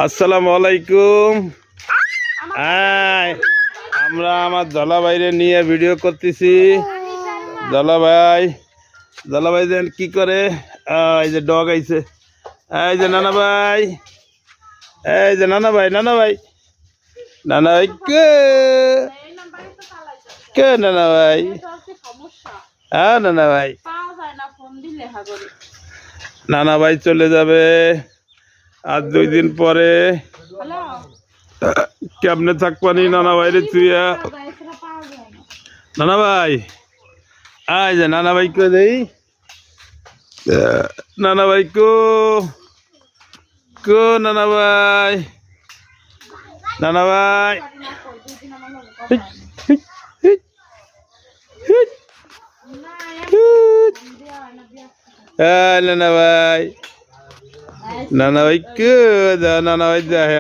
আসসালামু আলাইকুম। আমরা আমার জলাভাইরে নিয়ে ভিডিও করতেছি। জলাভাই যেন কি করে, এই যে ডগ আইছে, এই যে নানা ভাই, এই যে নানা ভাই কে কে নানা ভাই, হ্যাঁ নানা ভাই চলে যাবে আর 2 দিন পরে। কেমনে থাকবানি নানা ভাইরে চুইয়া। নানা ভাই, আয় যে নানা ভাই কো দেই, নানা ভাই কো নানা ভাই, নানা ভাই, নানা ভাই, নানা ভাই কে নানা ভাই যা